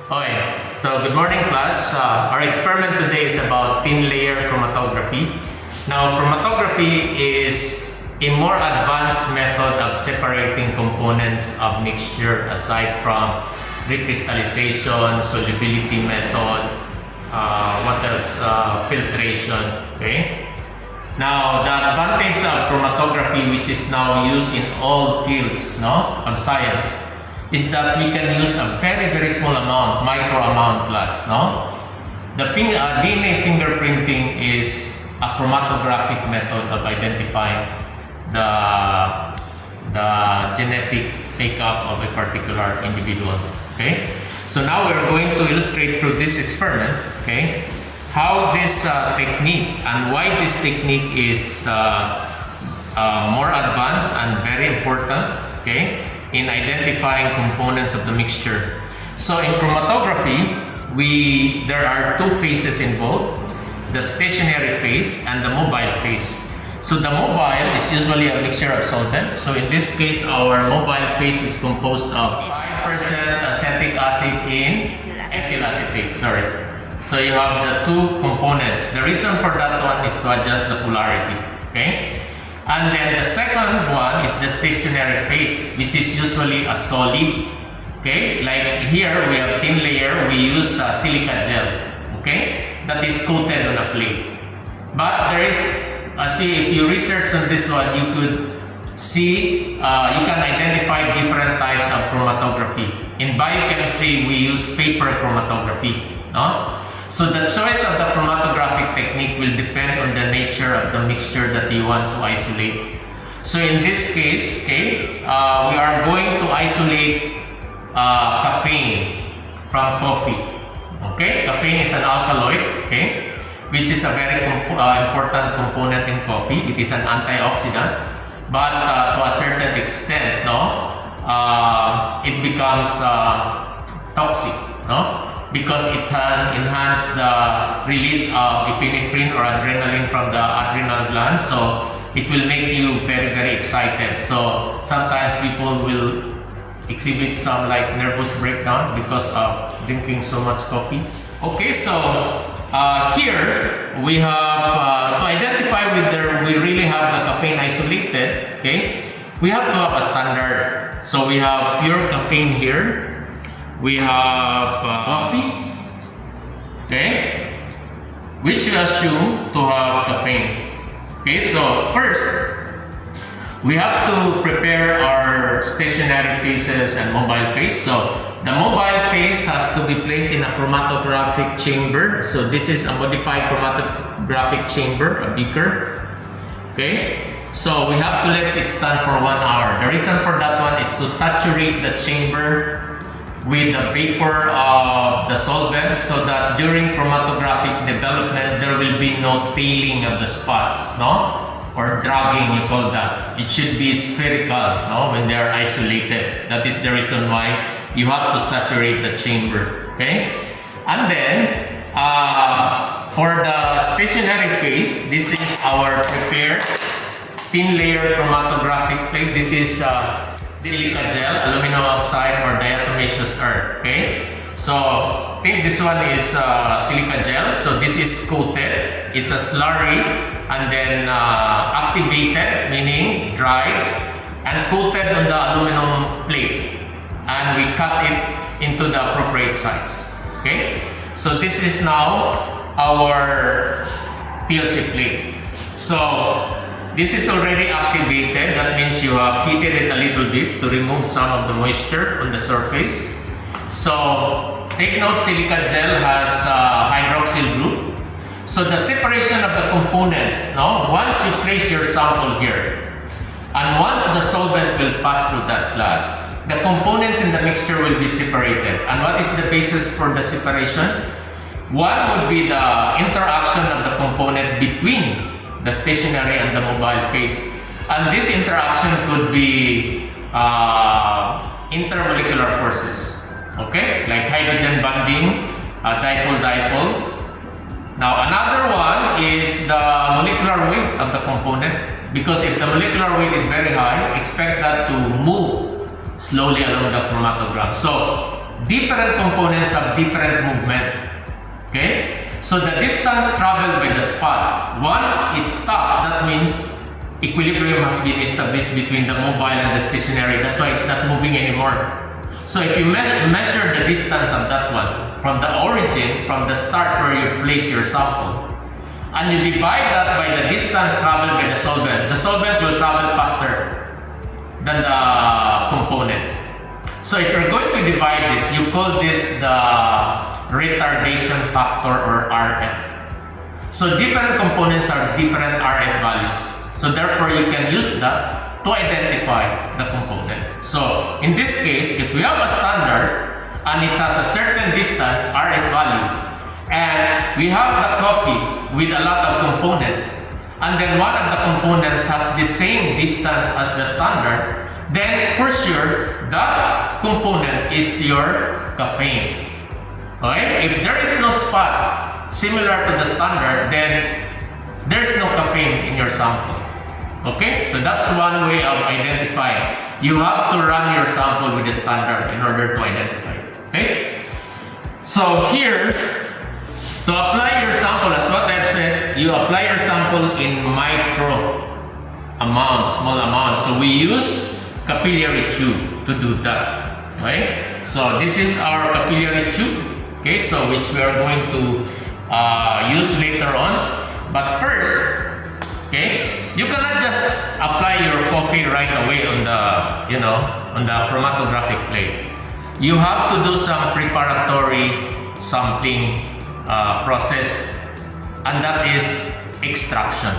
Okay, so good morning class. Our experiment today is about thin layer chromatography. Now, chromatography is a more advanced method of separating components of mixture aside from recrystallization, solubility method, what else? Filtration. Okay. Now, the advantage of chromatography, which is now used in all fields, of science, is that we can use a very small amount, micro amount plus, The DNA fingerprinting is a chromatographic method of identifying the genetic makeup of a particular individual. Okay, so now we're going to illustrate through this experiment. Okay, how this technique and why this technique is more advanced and very important. Okay, in identifying components of the mixture. So in chromatography, there are two phases involved, the stationary phase and the mobile phase. So the mobile is usually a mixture of solvents. So in this case, our mobile phase is composed of 5% acetic acid in ethyl acetate. So you have the two components. The reason for that one is to adjust the polarity. Okay? And then the second one is the stationary phase, which is usually a solid. Okay, like here we have thin layer, we use silica gel. Okay, that is coated on a plate. But there is, if you research on this one, you could see, you can identify different types of chromatography. In biochemistry, we use paper chromatography. So the choice of the chromatographic technique will depend on the nature of the mixture that you want to isolate. So in this case, okay, we are going to isolate caffeine from coffee. Okay, caffeine is an alkaloid, okay, which is a very important component in coffee. It is an antioxidant, but to a certain extent, it becomes toxic, because it can enhance the release of epinephrine or adrenaline from the adrenal gland, so it will make you very excited. So sometimes people will exhibit some like nervous breakdown because of drinking so much coffee. Okay, so here we have to identify whether we really have the caffeine isolated. Okay, we have to have a standard. So we have pure caffeine here. We have coffee, okay, which we assume to have caffeine. Okay, so first, we have to prepare our stationary phases and mobile phase. So the mobile phase has to be placed in a chromatographic chamber. So this is a modified chromatographic chamber, a beaker. Okay, so we have to let it stand for 1 hour. The reason for that one is to saturate the chamber with the vapor of the solvent, so that during chromatographic development there will be no tailing of the spots, or dragging, you call that. It should be spherical, when they are isolated. That is the reason why you have to saturate the chamber. Okay, and then for the stationary phase, this is our prepared thin layer chromatographic plate. This is silica gel, aluminum oxide, or diatomaceous earth. Okay, so I think this one is silica gel. So this is coated. It's a slurry, and then activated, meaning dried, and coated on the aluminum plate, and we cut it into the appropriate size. Okay, so this is now our PLC plate. So this is already activated. That means you have heated it a little bit to remove some of the moisture on the surface. So take note, silica gel has hydroxyl group. So the separation of the components, once you place your sample here, and once the solvent will pass through that glass, the components in the mixture will be separated. And what is the basis for the separation? One would be the interaction of the component between the stationary and the mobile phase. And this interaction could be intermolecular forces, okay, like hydrogen bonding, dipole-dipole. Now another one is the molecular weight of the component, because if the molecular weight is very high, expect that to move slowly along the chromatogram. So different components have different movement. Okay? So the distance traveled by the spot, once it stops, that means equilibrium has been established between the mobile and the stationary. That's why it's not moving anymore. So if you measure the distance of that one from the origin, from the start where you place your sample, and you divide that by the distance traveled by the solvent will travel faster than the components. So if you're going to divide this, you call this the retardation factor, or RF. So different components are different RF values. So therefore you can use that to identify the component. So in this case, if we have a standard and it has a certain distance, RF value, and we have the coffee with a lot of components, and then one of the components has the same distance as the standard, then for sure that component is your caffeine. Okay? If there is no spot similar to the standard, then there's no caffeine in your sample. Okay? So that's one way of identifying. You have to run your sample with the standard in order to identify it. Okay? So here, to apply your sample, as what I've said, you apply your sample in micro amount, small amount. So we use capillary tube to do that. Okay? So this is our capillary tube. Okay, so which we are going to use later on. But first, okay, you cannot just apply your coffee right away on the, on the chromatographic plate. You have to do some preparatory sampling process, and that is extraction.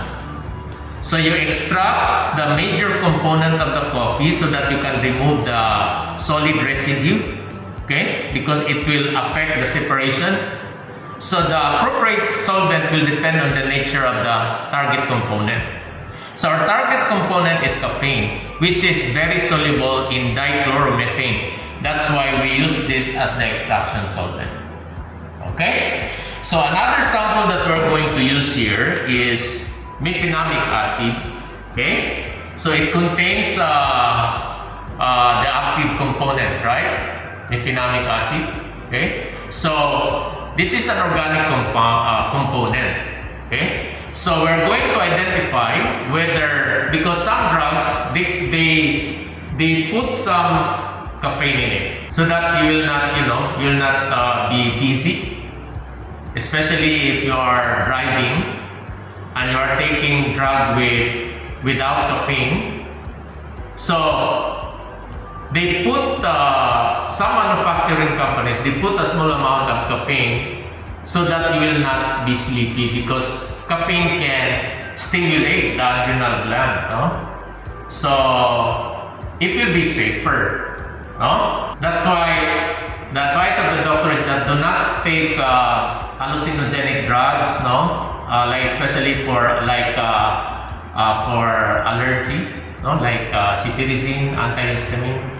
So you extract the major component of the coffee so that you can remove the solid residue. Okay, because it will affect the separation. So the appropriate solvent will depend on the nature of the target component. So our target component is caffeine, which is very soluble in dichloromethane. That's why we use this as the extraction solvent. Okay, so another sample that we're going to use here is mefenamic acid. Okay, so it contains the active component, right? Mefenamic acid. Okay, so this is an organic component. Okay, so we're going to identify whether, because some drugs they put some caffeine in it so that you will not be dizzy, especially if you are driving and you are taking drug without caffeine. So they put some manufacturing companies, they put a small amount of caffeine so that you will not be sleepy, because caffeine can stimulate the adrenal gland. No? So it will be safer. No? That's why the advice of the doctor is that do not take hallucinogenic drugs, like especially for allergy, like cetirizine, antihistamine.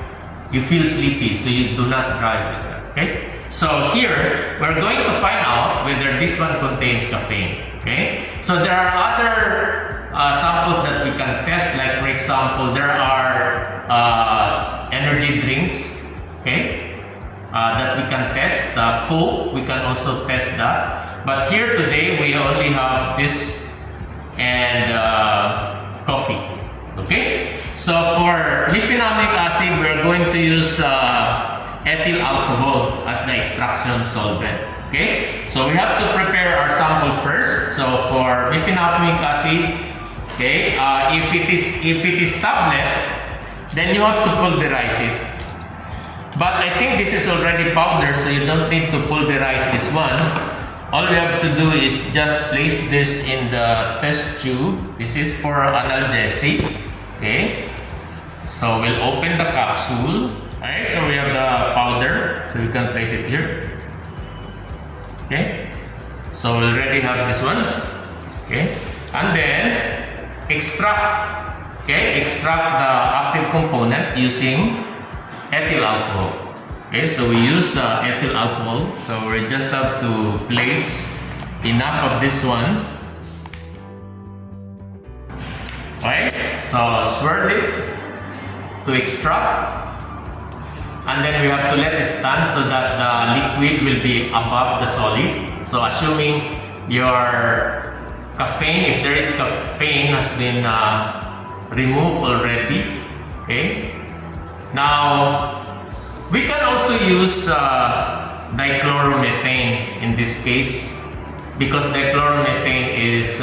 You feel sleepy, so you do not drive with that. Okay. So here we're going to find out whether this one contains caffeine. Okay. So there are other samples that we can test. Like for example, there are energy drinks. Okay. That we can test. Coke, we can also test that. But here today we only have this and coffee. Okay. So for mefenamic acid, we're going to use ethyl alcohol as the extraction solvent. Okay. So we have to prepare our sample first. So for mefenamic acid, okay, if it is tablet, then you have to pulverize it. But I think this is already powder, so you don't need to pulverize this one. All we have to do is just place this in the test tube. This is for analgesic. Okay. So we'll open the capsule. Okay, so we have the powder, so you can place it here. Okay. So we already have this one. Okay. And then extract. Okay, extract the active component using ethyl alcohol. Okay, so we use ethyl alcohol. So we just have to place enough of this one. Okay, so swirl it to extract. and then we have to let it stand so that the liquid will be above the solid. So assuming your caffeine, if there is caffeine, has been removed already. Okay. Now we can also use dichloromethane in this case, because dichloromethane is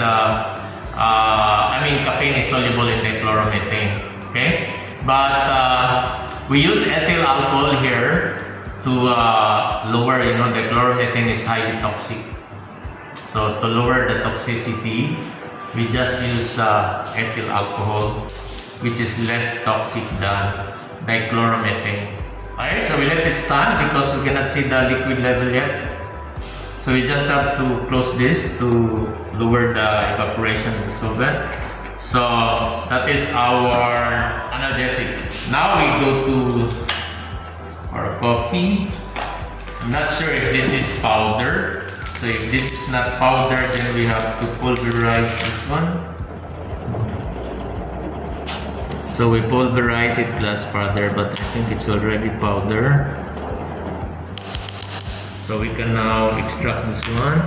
caffeine is soluble in dichloromethane. Okay, but we use ethyl alcohol here to lower. Dichloromethane is highly toxic. So to lower the toxicity, we just use ethyl alcohol, which is less toxic than dichloromethane. Alright, so we let it stand because we cannot see the liquid level yet. So we just have to close this to lower the evaporation of the solvent. So that is our analgesic. Now we go to our coffee. I'm not sure if this is powder. So if this is not powder, then we have to pulverize this one. So we pulverize it glass powder, but I think it's already powder. So we can now extract this one.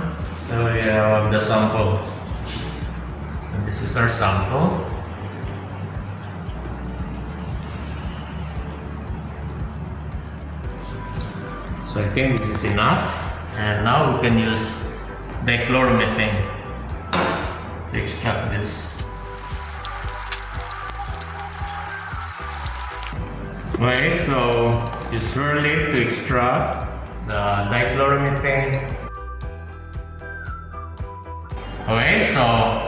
So we have the sample. So this is our sample. So I think this is enough. And now we can use dichloromethane to extract this. Okay, so you swirl it to extract the dichloromethane. Okay, so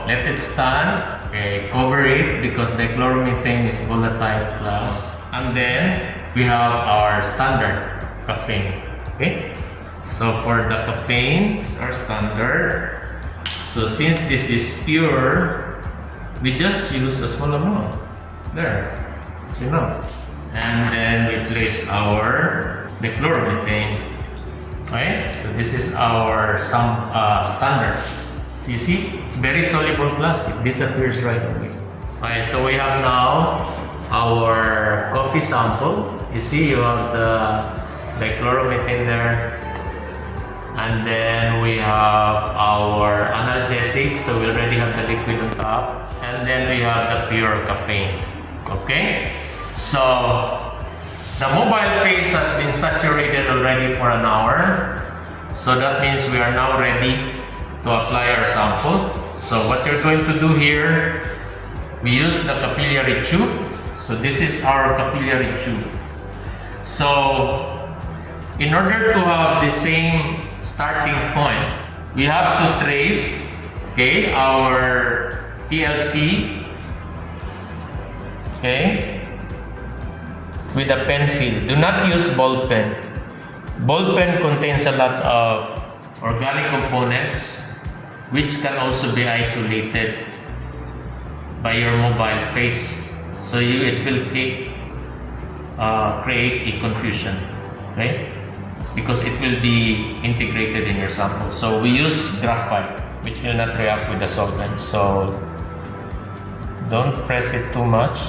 let it stand. Okay, cover it because dichloromethane is volatile class. And then we have our standard caffeine. Okay, so for the caffeine, it's our standard. So since this is pure, we just use a small amount. There, it's enough. And then we place our dichloromethane. Right? So this is our standard. So you see, it's very soluble plus. It disappears right away. Okay, so we have now our coffee sample. You see, you have the dichloromethane there. And then we have our analgesic. So we already have the liquid on top. And then we have the pure caffeine. Okay? So the mobile phase has been saturated already for an hour. So that means we are now ready to apply our sample. So what you're going to do here, we use the capillary tube. So this is our capillary tube. So in order to have the same starting point, we have to trace, okay, our TLC, okay, with a pencil. Do not use ball pen. Ball pen contains a lot of organic components which can also be isolated by your mobile phase. So it will create a confusion, right? Because it will be integrated in your sample. So we use graphite, which will not react with the solvent. So don't press it too much.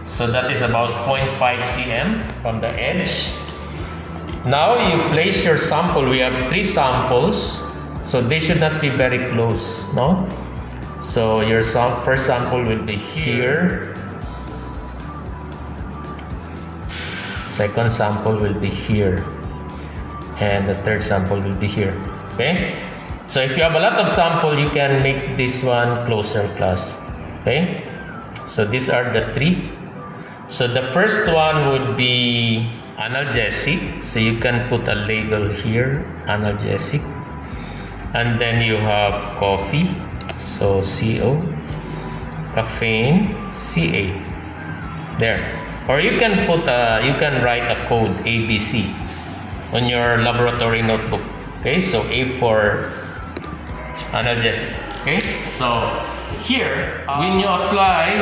So that is about 0.5 cm from the edge. Now you place your sample. We have 3 samples, so they should not be very close, no? So your first sample will be here. Second sample will be here. And the third sample will be here, okay? So if you have a lot of sample, you can make this one closer class, okay? So these are the 3. So the first one would be analgesic. So you can put a label here, analgesic. And then you have coffee, so CO, caffeine, CA. There. Or you can write a code ABC on your laboratory notebook. Okay, so A for analgesic. Okay, so here, when you apply,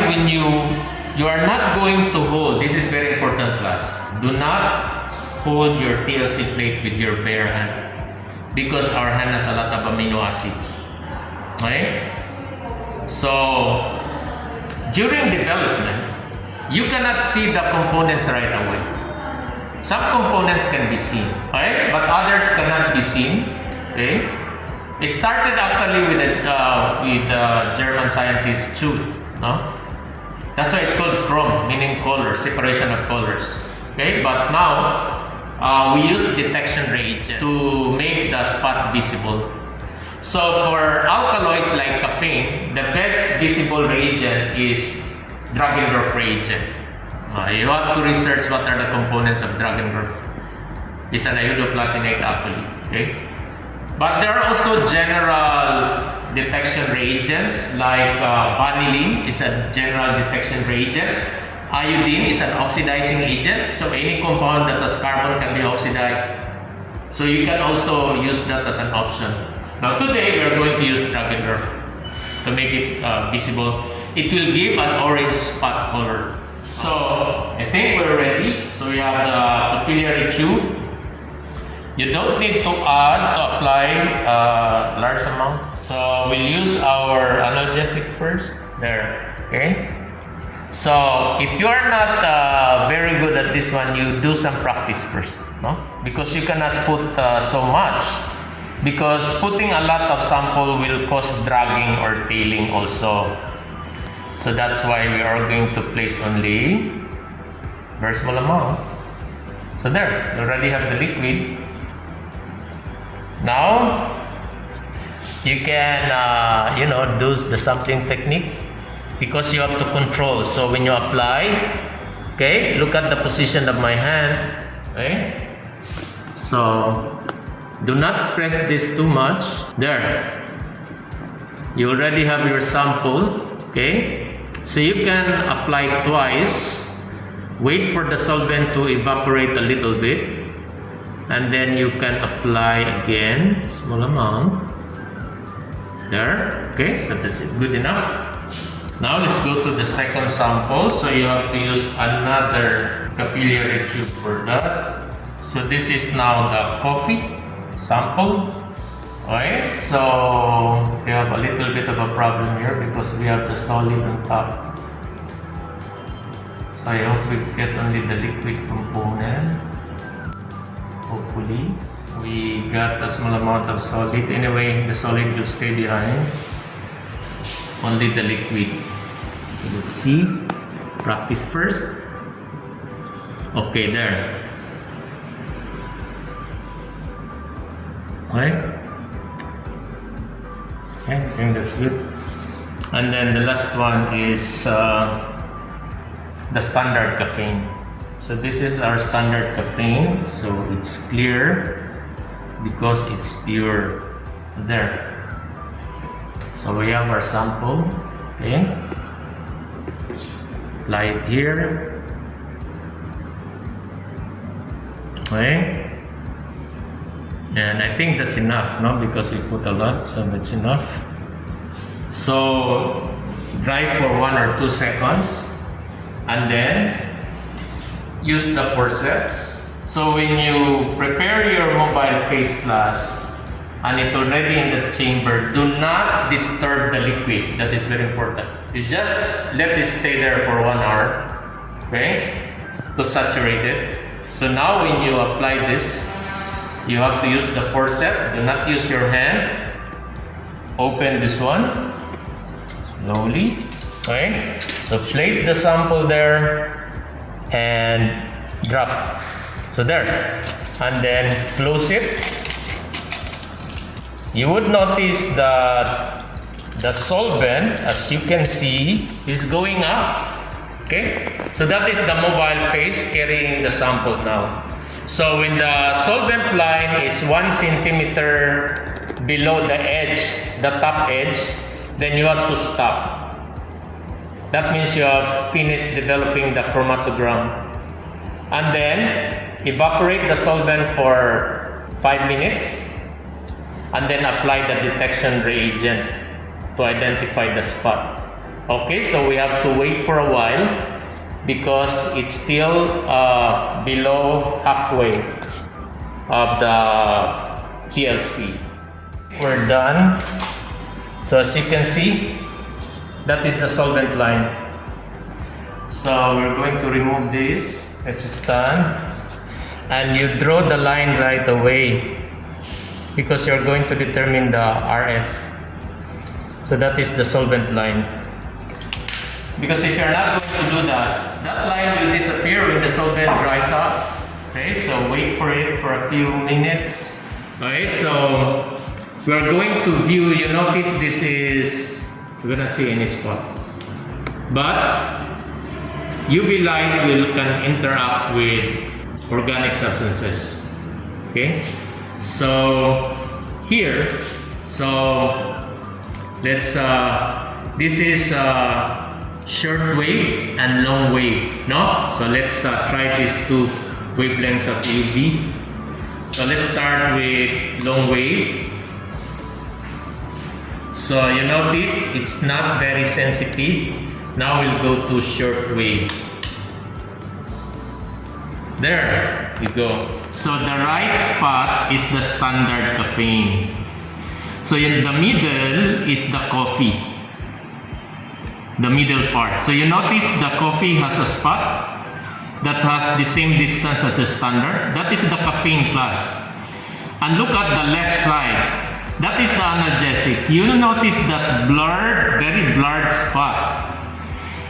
you are not going to hold. This is very important class. Do not hold your TLC plate with your bare hand because our hand has a lot of amino acids. Okay? So during development, you cannot see the components right away. Some components can be seen, right? But others cannot be seen. Okay. It started actually with German scientist Chu. No? That's why it's called chrome, meaning color, separation of colors. Okay. But now we use detection reagent to make the spot visible. So for alkaloids like caffeine, the best visible reagent is Dragendorf reagent. You have to research what are the components of Dragendorf. It's an iodoplatinate actually. Okay? But there are also general detection reagents like vanillin is a general detection reagent. Iodine is an oxidizing agent, so any compound that has carbon can be oxidized. So you can also use that as an option. Now today we are going to use Dragendorf to make it visible. It will give an orange spot color. So I think we're ready. So we have the capillary tube. You don't need to apply large amount. So we'll use our analgesic first. There, okay? So if you are not very good at this one, you do some practice first, no? Because you cannot put so much. Because putting a lot of sample will cause dragging or tailing also. So that's why we are going to place only very small amount. So there, you already have the liquid. Now you can do the sampling technique because you have to control. So when you apply, okay, look at the position of my hand. Okay, so do not press this too much. There, you already have your sample. Okay, so you can apply twice. Wait for the solvent to evaporate a little bit, and then you can apply again, small amount. There, okay, so that's it, good enough. Now let's go to the second sample. So you have to use another capillary tube for that. So this is now the coffee sample. Alright, so we have a little bit of a problem here because we have the solid on top. So I hope we get only the liquid component. Hopefully we got a small amount of solid. Anyway, the solid will stay behind. Only the liquid. So let's see. Practice first. Okay, there. Okay. Okay, I think that's good. And then the last one is the standard caffeine. So this is our standard caffeine. So it's clear because it's pure. There. So we have our sample. Okay. Apply it here. Okay. And I think that's enough, no? Because we put a lot, so that's enough. So dry for 1 or 2 seconds, and then use the forceps. So when you prepare your mobile phase class and it's already in the chamber, do not disturb the liquid. That is very important. You just let it stay there for 1 hour, okay, to saturate it. So now when you apply this, you have to use the forceps. Do not use your hand. Open this one slowly. Okay. So place the sample there and drop. So there. And then close it. You would notice that the solvent, as you can see, is going up. Okay. So that is the mobile phase carrying the sample now. So when the solvent line is 1 centimeter below the edge, the top edge, then you have to stop. That means you have finished developing the chromatogram. And then evaporate the solvent for 5 minutes and then apply the detection reagent to identify the spot. Okay, so we have to wait for a while because it's still below halfway of the TLC. We're done. So as you can see, that is the solvent line. So we're going to remove this. It's done. and you draw the line right away because you're going to determine the RF. So that is the solvent line. Because if you're not going to do that, that line will disappear when the solvent dries up. Okay, so wait for it for a few minutes. Okay, so we're going to view, you notice this is, we're gonna see any spot. But UV light can interact with organic substances. Okay, so here, so let's, this is short wave and long wave, no? So let's try these two wavelengths of UV. So let's start with long wave. So you notice it's not very sensitive. Now we'll go to short wave. There you go. So the right spot is the standard caffeine. So in the middle is the coffee. The middle part. So you notice the coffee has a spot that has the same distance as the standard. That is the caffeine class. And look at the left side. That is the analgesic. You notice that blurred, very blurred spot,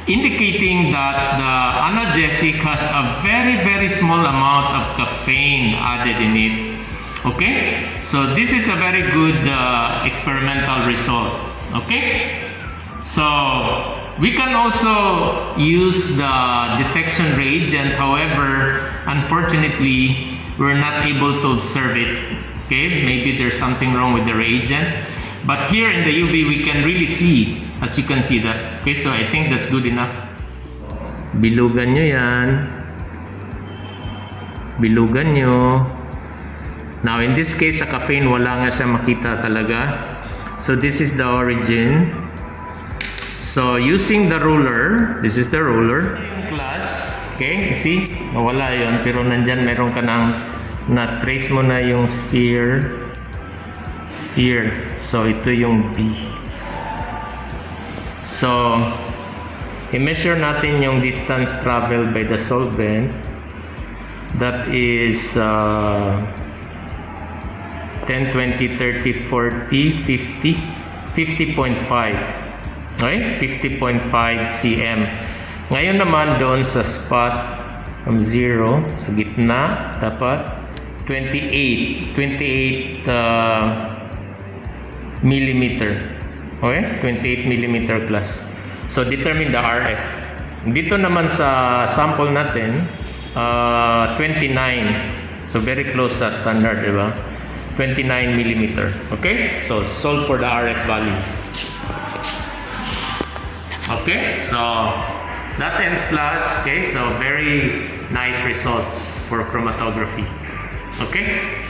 indicating that the analgesic has a very, very small amount of caffeine added in it. Okay? So this is a very good experimental result. Okay? So we can also use the detection reagent. However, unfortunately, we're not able to observe it. Okay, maybe there's something wrong with the reagent. But here in the UV, we can really see, as you can see that. Okay, so I think that's good enough. Bilugan nyo yan. Bilugan nyo. Now, in this case, sa caffeine, wala nga siya makita talaga. So this is the origin. So using the ruler, this is the ruler. Class, okay, see, nawala yun. Pero nandyan, meron ka ng, na-trace mo na yung sphere. So ito yung B. So, i-measure natin yung distance traveled by the solvent. That is 10, 20, 30, 40, 50, 50.5. Okay? 50.5 cm. Ngayon naman doon sa spot from 0, sa gitna, dapat 28 millimeter. Okay? 28 millimeter class. So, determine the RF. Dito naman sa sample natin, 29. So, very close sa standard, diba? 29 millimeter. Okay? So, solve for the RF value. Okay? So, that ends class. Okay? So, very nice result for chromatography. Okay?